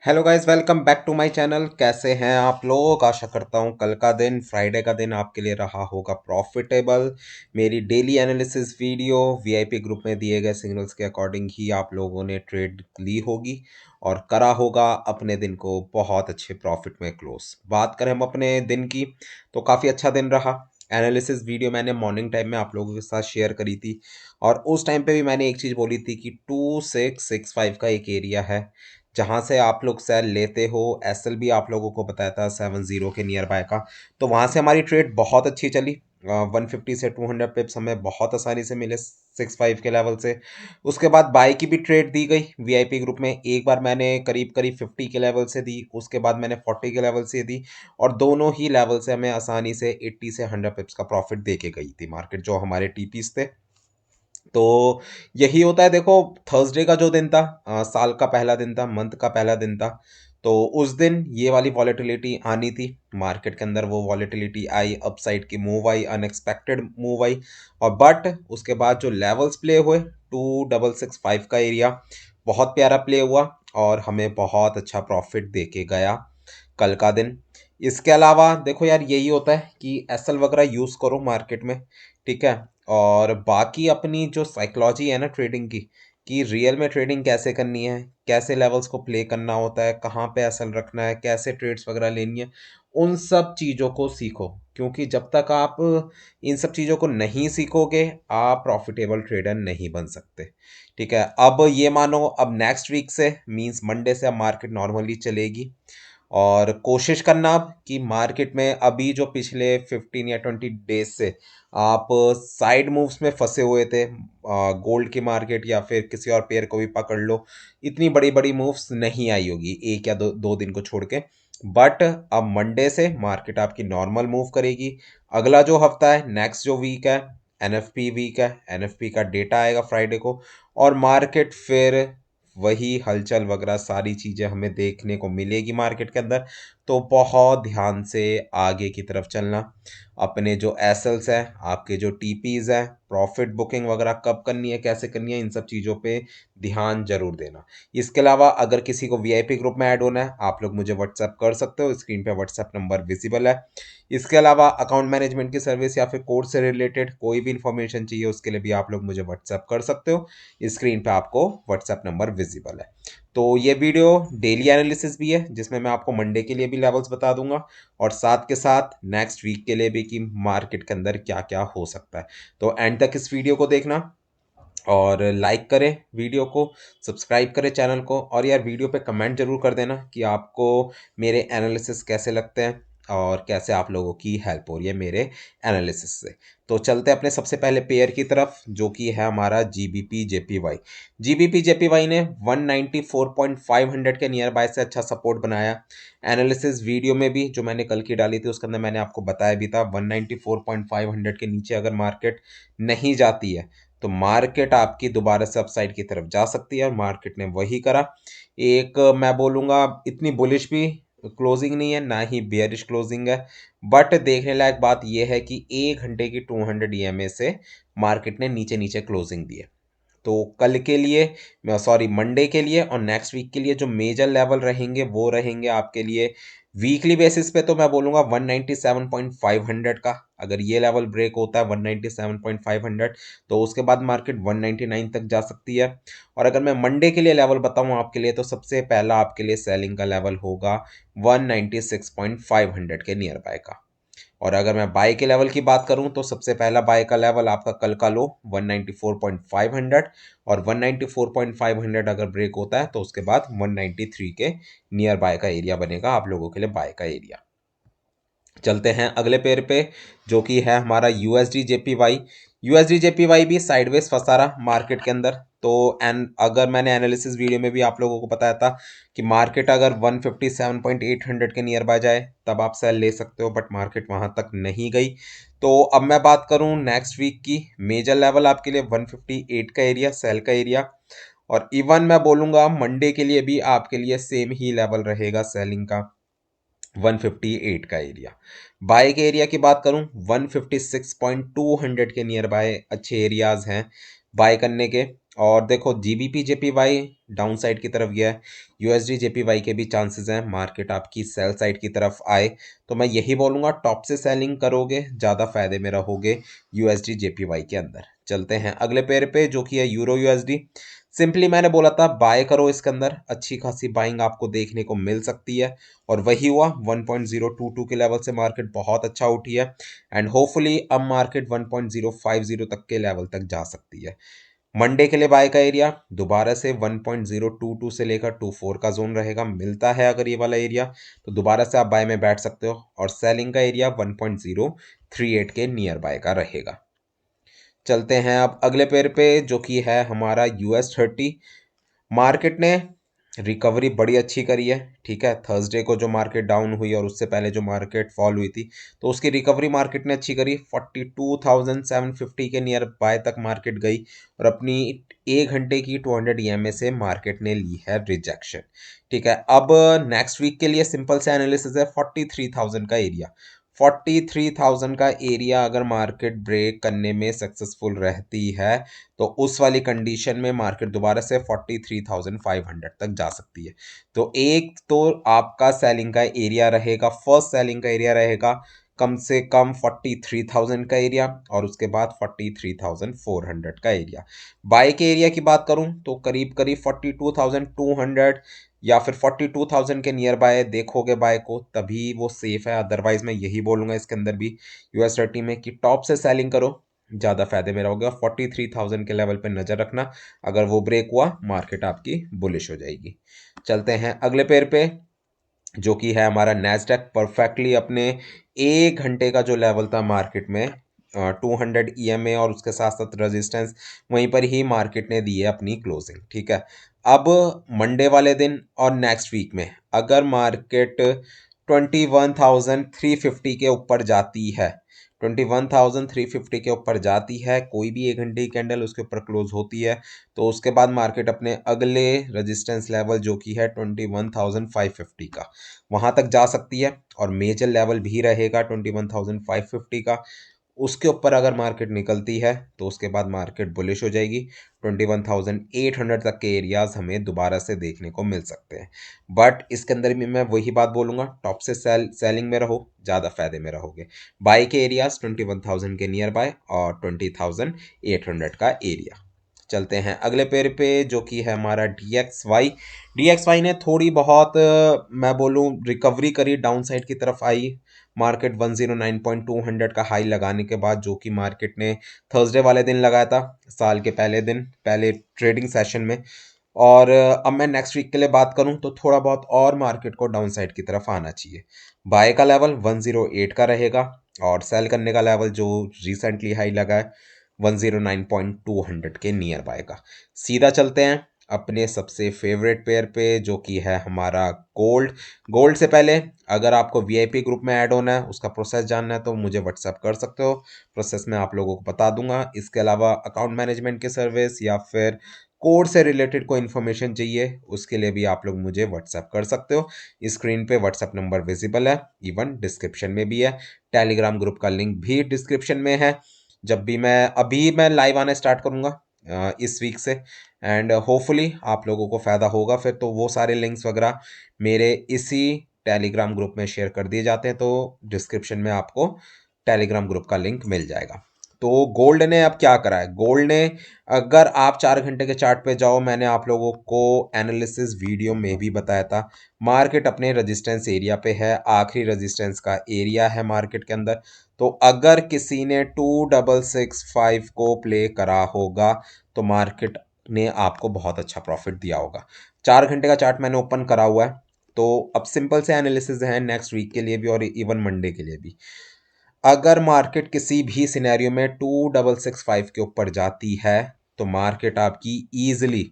Hello guys, welcome back to my channel. कैसे हैं आप लोग? आशा करता हूं कल का दिन, फ्राइडे का दिन आपके लिए रहा होगा प्रॉफिटेबल। मेरी daily analysis video VIP group में दिए गए सिग्नल्स के अकॉर्डिंग ही आप लोगों ने ट्रेड ली होगी और करा होगा अपने दिन को बहुत अच्छे प्रॉफिट में क्लोज। बात करें हम अपने दिन की, तो काफ़ी अच्छा दिन रहा। एनालिसिस वीडियो मैंने मॉर्निंग टाइम में आप लोगों के साथ शेयर करी थी और उस टाइम पे भी मैंने एक चीज़ बोली थी कि 2665 का एक एरिया है जहाँ से आप लोग सेल लेते हो। एसएल भी आप लोगों को बताया था 70 के नियर बाय का, तो वहाँ से हमारी ट्रेड बहुत अच्छी चली। 150 से 200 पिप्स हमें बहुत आसानी से मिले 65 के लेवल से। उसके बाद बाय की भी ट्रेड दी गई वीआईपी ग्रुप में। एक बार मैंने करीब करीब 50 के लेवल से दी, उसके बाद मैंने 40 के लेवल से दी और दोनों ही लेवल से हमें आसानी से 80 से 100 पिप्स का प्रॉफिट दे के गई थी मार्केट, जो हमारे टीपीस थे। तो यही होता है। देखो, थर्सडे का जो दिन था, साल का पहला दिन था, मंथ का पहला दिन था, तो उस दिन ये वाली वॉलेटिलिटी आनी थी मार्केट के अंदर। वो वॉलेटिलिटी आई, अपसाइड की move I, unexpected move I. और बट उसके बाद जो लेवल्स प्ले हुए, 2665 का एरिया बहुत प्यारा प्ले हुआ और हमें बहुत अच्छा प्रॉफिट दे के गया कल का दिन। इसके अलावा देखो यार, यही होता है कि एसएल वगैरह यूज़ करो मार्केट में, ठीक है। और बाकी अपनी जो साइकोलॉजी है ना ट्रेडिंग की, कि रियल में ट्रेडिंग कैसे करनी है, कैसे लेवल्स को प्ले करना होता है, कहाँ पे एसएल रखना है, कैसे ट्रेड्स वगैरह लेनी है, उन सब चीज़ों को सीखो। क्योंकि जब तक आप इन सब चीज़ों को नहीं सीखोगे, आप प्रॉफिटेबल ट्रेडर नहीं बन सकते, ठीक है। अब ये मानो, अब नेक्स्ट वीक से मींस मंडे से अब मार्केट नॉर्मली चलेगी और कोशिश करना आप कि मार्केट में अभी जो पिछले 15 या 20 डेज से आप साइड मूव्स में फंसे हुए थे, गोल्ड की मार्केट या फिर किसी और पेयर को भी पकड़ लो, इतनी बड़ी बड़ी मूव्स नहीं आई होगी एक या दो दिन को छोड़ के। बट अब मंडे से मार्केट आपकी नॉर्मल मूव करेगी। अगला जो हफ्ता है, नेक्स्ट जो वीक है, एनएफपी वीक है, एनएफपी का डेटा आएगा फ्राइडे को और मार्केट फिर वही हलचल वगैरह सारी चीज़ें हमें देखने को मिलेगी मार्केट के अंदर। तो बहुत ध्यान से आगे की तरफ चलना। अपने जो एसएल्स है, आपके जो टीपीज है, प्रॉफिट बुकिंग वगैरह कब करनी है, कैसे करनी है, इन सब चीज़ों पे ध्यान जरूर देना। इसके अलावा अगर किसी को वीआईपी ग्रुप में ऐड होना है, आप लोग मुझे व्हाट्सएप कर सकते हो, स्क्रीन पे व्हाट्सएप नंबर विजिबल है। इसके अलावा अकाउंट मैनेजमेंट की सर्विस या फिर कोर्स से रिलेटेड कोई भी इंफॉर्मेशन चाहिए, उसके लिए भी आप लोग मुझे व्हाट्सएप कर सकते हो। स्क्रीन पे आपको व्हाट्सएप नंबर विजिबल है। तो ये वीडियो डेली एनालिसिस भी है, जिसमें मैं आपको मंडे के लिए भी लेवल्स बता दूंगा और साथ के साथ नेक्स्ट वीक के लिए भी कि मार्केट के अंदर क्या क्या हो सकता है। तो एंड तक इस वीडियो को देखना और लाइक करें वीडियो को, सब्सक्राइब करें चैनल को और यार वीडियो पे कमेंट जरूर कर देना कि आपको मेरे एनालिसिस कैसे लगते हैं और कैसे आप लोगों की हेल्प हो रही है मेरे एनालिसिस से। तो चलते हैं अपने सबसे पहले पेयर की तरफ, जो कि है हमारा जीबीपी जेपीवाई। जीबीपी जेपीवाई ने 194.500 के नियर बाय से अच्छा सपोर्ट बनाया। एनालिसिस वीडियो में भी जो मैंने कल की डाली थी, उसके अंदर मैंने आपको बताया भी था 194.500 के नीचे अगर मार्केट नहीं जाती है तो मार्केट आपकी दोबारा से अपसाइड की तरफ जा सकती है और मार्केट ने वही करा। एक मैं बोलूँगा इतनी बुलिश भी क्लोजिंग नहीं है, ना ही बेयरिश क्लोजिंग है। बट देखने लायक बात यह है कि 1 घंटे की 200 ईएमए से मार्केट ने नीचे नीचे क्लोजिंग दी है। तो कल के लिए, सॉरी मंडे के लिए और नेक्स्ट वीक के लिए जो मेजर लेवल रहेंगे वो रहेंगे आपके लिए वीकली बेसिस पे। तो मैं बोलूँगा 197.500 का, अगर ये लेवल ब्रेक होता है 197.500, तो उसके बाद मार्केट 199 तक जा सकती है। और अगर मैं मंडे के लिए लेवल बताऊँ आपके लिए, तो सबसे पहला आपके लिए सेलिंग का लेवल होगा 196.500 के नियर बाय का। और अगर मैं बाय के लेवल की बात करूं, तो सबसे पहला बाय का लेवल आपका कल का लो 194.500 और 194.500 अगर ब्रेक होता है तो उसके बाद 193 के नियर बाय का एरिया बनेगा आप लोगों के लिए बाय का एरिया। चलते हैं अगले पेयर पे, जो कि है हमारा यूएसडी जेपीवाई। यूएसडी जेपीवाई भी साइडवेज फंसा रहा मार्केट के अंदर। तो एंड अगर मैंने एनालिसिस वीडियो में भी आप लोगों को बताया था कि मार्केट अगर 157.800 के नियर बाय जाए तब आप सेल ले सकते हो, बट मार्केट वहां तक नहीं गई। तो अब मैं बात करूं नेक्स्ट वीक की, मेजर लेवल आपके लिए 158 का एरिया, सेल का एरिया। और इवन मैं बोलूंगा मंडे के लिए भी आपके लिए सेम ही लेवल रहेगा सेलिंग का, 158 का एरिया। बाय के एरिया की बात करूं, 156.200 के नियर बाय अच्छे एरियाज हैं बाय करने के। और देखो जीबीपी जेपीवाई डाउन साइड की तरफ गया है, यूएसडी जेपीवाई के भी चांसेस हैं मार्केट आपकी सेल साइड की तरफ आए, तो मैं यही बोलूंगा टॉप से सेलिंग करोगे ज़्यादा फायदे में रहोगे यूएसडी जेपीवाई के अंदर। चलते हैं अगले पेयर पे जो कि है यूरो यूएसडी। सिंपली मैंने बोला था बाय करो, इसके अंदर अच्छी खासी बाइंग आपको देखने को मिल सकती है और वही हुआ। 1.022 के लेवल से मार्केट बहुत अच्छा उठी है एंड होपफुली अब मार्केट 1.050 तक के लेवल तक जा सकती है। मंडे के लिए बाय का एरिया दोबारा से 1.022 से लेकर 24 का जोन रहेगा, मिलता है अगर ये वाला एरिया तो दोबारा से आप बाय में बैठ सकते हो और सेलिंग का एरिया 1.038 के नियर बाय का रहेगा। चलते हैं अब अगले पेयर पे जो कि है हमारा US30। मार्केट ने रिकवरी बड़ी अच्छी करी है, ठीक है। थर्सडे को जो मार्केट डाउन हुई और उससे पहले जो मार्केट फॉल हुई थी तो उसकी रिकवरी मार्केट ने अच्छी करी। 42,750 के नियर बाय तक मार्केट गई और अपनी 1 घंटे की 200 EMA से मार्केट ने ली है रिजेक्शन, ठीक है। अब नेक्स्ट वीक के लिए सिंपल से एनालिसिस है 43,000 का एरिया। 43,000 का एरिया अगर मार्केट ब्रेक करने में सक्सेसफुल रहती है तो उस वाली कंडीशन में मार्केट दोबारा से 43,500 तक जा सकती है। तो एक तो आपका सेलिंग का एरिया रहेगा, फर्स्ट सेलिंग का एरिया रहेगा कम से कम 43,000 का एरिया और उसके बाद 43,400 का एरिया। बाय के एरिया की बात करूं तो करीब करीब 42,200 या फिर 42,000 के नियर बाय देखोगे बाय को तभी वो सेफ है, अदरवाइज मैं यही बोलूंगा इसके अंदर भी US30 में कि टॉप से सेलिंग करो, ज़्यादा फायदे में रहोगे और 43,000 के लेवल पे नज़र रखना, अगर वो ब्रेक हुआ मार्केट आपकी बुलिश हो जाएगी। चलते हैं अगले पेयर पे जो कि है हमारा नैस्डैक। परफेक्टली अपने 1 घंटे का जो लेवल था मार्केट में 200 EMA और उसके साथ साथ रेजिस्टेंस वहीं पर ही मार्केट ने दी है अपनी क्लोजिंग, ठीक है। अब मंडे वाले दिन और नेक्स्ट वीक में अगर मार्केट 21,350 के ऊपर जाती है, 21,350 के ऊपर जाती है, कोई भी 1 घंटे की कैंडल उसके ऊपर क्लोज होती है तो उसके बाद मार्केट अपने अगले रेजिस्टेंस लेवल जो कि है 21,550 का वहां तक जा सकती है और मेजर लेवल भी रहेगा 21,550 का। उसके ऊपर अगर मार्केट निकलती है तो उसके बाद मार्केट बुलिश हो जाएगी। 21,800 तक के एरियाज हमें दोबारा से देखने को मिल सकते हैं। बट इसके अंदर भी मैं वही बात बोलूंगा टॉप से सेलिंग में रहो, ज़्यादा फायदे में रहोगे। बाय के एरियाज 21,000 के नियर बाय और 20,800 का एरिया। चलते हैं अगले पेयर पे जो कि है हमारा DXY ने थोड़ी बहुत मैं बोलूँ रिकवरी करी, डाउन साइड की तरफ आई। मार्केट 109.200 का हाई लगाने के बाद जो कि मार्केट ने थर्सडे वाले दिन लगाया था, साल के पहले दिन पहले ट्रेडिंग सेशन में। और अब मैं नेक्स्ट वीक के लिए बात करूं तो थोड़ा बहुत और मार्केट को डाउन साइड की तरफ आना चाहिए। बाय का लेवल 108 का रहेगा और सेल करने का लेवल जो रिसेंटली हाई लगा है 109.200 के नियर बाय का। सीधा चलते हैं अपने सबसे फेवरेट पेयर पे जो कि है हमारा गोल्ड। गोल्ड से पहले अगर आपको वीआईपी ग्रुप में ऐड होना है, उसका प्रोसेस जानना है तो मुझे व्हाट्सएप कर सकते हो, प्रोसेस मैं आप लोगों को बता दूंगा। इसके अलावा अकाउंट मैनेजमेंट की सर्विस या फिर कोड से रिलेटेड कोई इन्फॉर्मेशन चाहिए उसके लिए भी आप लोग मुझे व्हाट्सएप कर सकते हो। स्क्रीन पे व्हाट्सएप नंबर विजिबल है, इवन डिस्क्रिप्शन में भी है। टेलीग्राम ग्रुप का लिंक भी डिस्क्रिप्शन में है। जब भी मैं लाइव आना स्टार्ट करूंगा इस वीक से एंड होपफुली आप लोगों को फ़ायदा होगा। फिर तो वो सारे लिंक्स वगैरह मेरे इसी टेलीग्राम ग्रुप में शेयर कर दिए जाते हैं, तो डिस्क्रिप्शन में आपको टेलीग्राम ग्रुप का लिंक मिल जाएगा। तो गोल्ड ने अब क्या करा है, गोल्ड ने अगर आप 4 घंटे के चार्ट पे जाओ, मैंने आप लोगों को एनालिसिस वीडियो में भी बताया था मार्केट अपने रेजिस्टेंस एरिया पे है, आखिरी रेजिस्टेंस का एरिया है मार्केट के अंदर। तो अगर किसी ने 2665 को प्ले करा होगा तो मार्केट ने आपको बहुत अच्छा प्रॉफिट दिया होगा। 4 घंटे का चार्ट मैंने ओपन करा हुआ है, तो अब सिंपल से एनालिसिस है नेक्स्ट वीक के लिए भी और इवन मंडे के लिए भी। अगर मार्केट किसी भी सिनेरियो में 2665 के ऊपर जाती है तो मार्केट आपकी ईजिली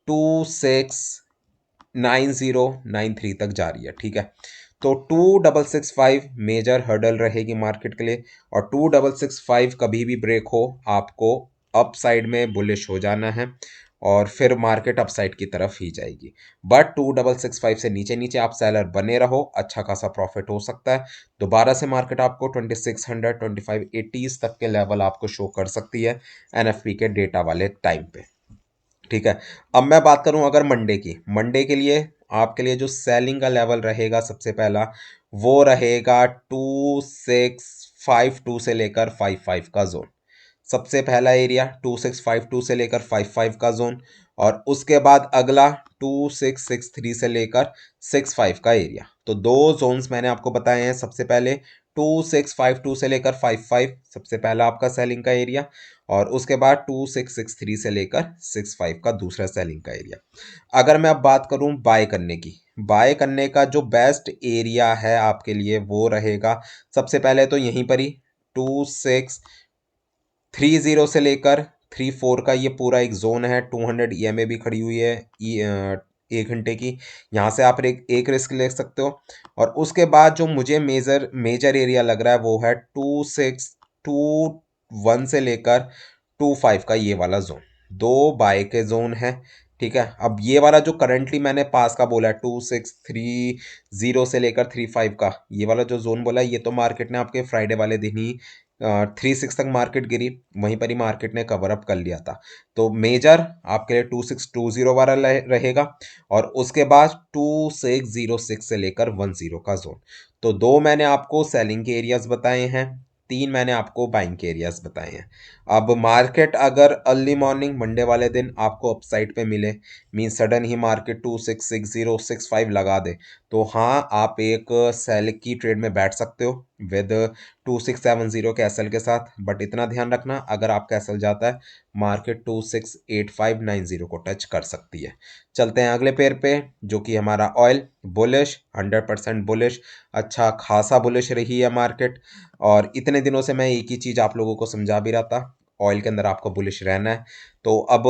269093 तक जा रही है, ठीक है। तो 2665 मेजर हर्डल रहेगी मार्केट के लिए और 2665 कभी भी ब्रेक हो आपको अप साइड में बुलिश हो जाना है और फिर मार्केट अप साइड की तरफ ही जाएगी। बट 2665 से नीचे नीचे आप सेलर बने रहो, अच्छा खासा प्रॉफिट हो सकता है। दोबारा से मार्केट आपको 2600 2580 तक के लेवल आपको शो कर सकती है एनएफपी के डेटा वाले टाइम पे। ठीक है। अब मैं बात करूं अगर मंडे के लिए आपके लिए जो सेलिंग का लेवल रहेगा सबसे पहला वो रहेगा 2652 से लेकर 55 का जोन। सबसे पहला एरिया 2652 से लेकर 55 का जोन, और उसके बाद अगला 2663 से लेकर 65 का एरिया। तो दो जोन्स मैंने आपको बताए हैं। सबसे पहले 2652 से लेकर 55 सबसे पहला आपका सेलिंग का एरिया, और उसके बाद 2663 से लेकर 65 का दूसरा सेलिंग का एरिया। अगर मैं अब बात करूं बाय करने का जो बेस्ट एरिया है आपके लिए वो रहेगा सबसे पहले तो यहीं पर ही 2630 से लेकर 34 का ये पूरा एक जोन है। 200 ईएमए भी खड़ी हुई है 1 घंटे की। यहाँ से आप एक रिस्क ले सकते हो। और उसके बाद जो मुझे मेजर एरिया लग रहा है वो है 2621 से लेकर 25 का ये वाला जोन। दो बाय के जोन है। ठीक है। अब ये वाला जो करंटली मैंने पास का बोला है 2630 से लेकर 35 का ये वाला जो जोन बोला है, ये तो मार्केट ने आपके फ्राइडे वाले दिन ही 36 तक मार्केट गिरी, वहीं पर ही मार्केट ने कवर अप कर लिया था। तो मेजर आपके लिए 2620 वाला रहेगा, और उसके बाद 2606 से लेकर 10 का जोन। तो दो मैंने आपको सेलिंग के एरियाज बताए हैं, तीन मैंने आपको बाइंग के एरियाज बताए हैं। अब मार्केट अगर अर्ली मॉर्निंग मंडे वाले दिन आपको अपसाइड पे मिले, मीन सडन ही मार्केट 266065 लगा दे, तो हाँ आप एक सेल की ट्रेड में बैठ सकते हो विद 2670 के एसएल के साथ। बट इतना ध्यान रखना, अगर आपका एसएल जाता है मार्केट 268590 को टच कर सकती है। चलते हैं अगले पेयर पे जो कि हमारा ऑयल। बुलिश, 100% बुलिश, अच्छा खासा बुलिश रही है मार्केट। और इतने दिनों से मैं एक ही चीज़ आप लोगों को समझा भी रहा था, ऑयल के अंदर आपको बुलिश रहना है। तो अब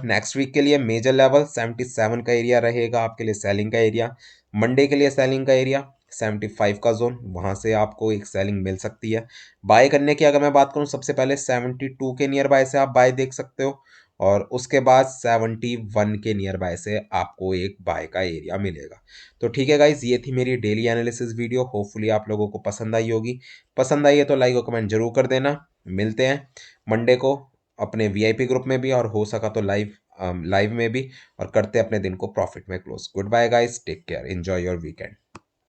नेक्स्ट वीक के लिए मेजर लेवल 77 का एरिया रहेगा आपके लिए सेलिंग का एरिया। मंडे के लिए सेलिंग का एरिया 75 का जोन, वहां से आपको एक सेलिंग मिल सकती है। बाय करने की अगर मैं बात करूं सबसे पहले 72 के नियर बाय से आप बाय देख सकते हो, और उसके बाद 71 के नियर बाय से आपको एक बाय का एरिया मिलेगा। तो ठीक है गाइज, ये थी मेरी डेली एनालिसिस वीडियो। होपफुली आप लोगों को पसंद आई होगी। पसंद आई है तो लाइक और कमेंट जरूर कर देना। मिलते हैं मंडे को अपने वीआईपी ग्रुप में भी, और हो सका तो लाइव में भी, और करते हैं अपने दिन को प्रॉफिट में close. Good bye guys, take care, enjoy your weekend.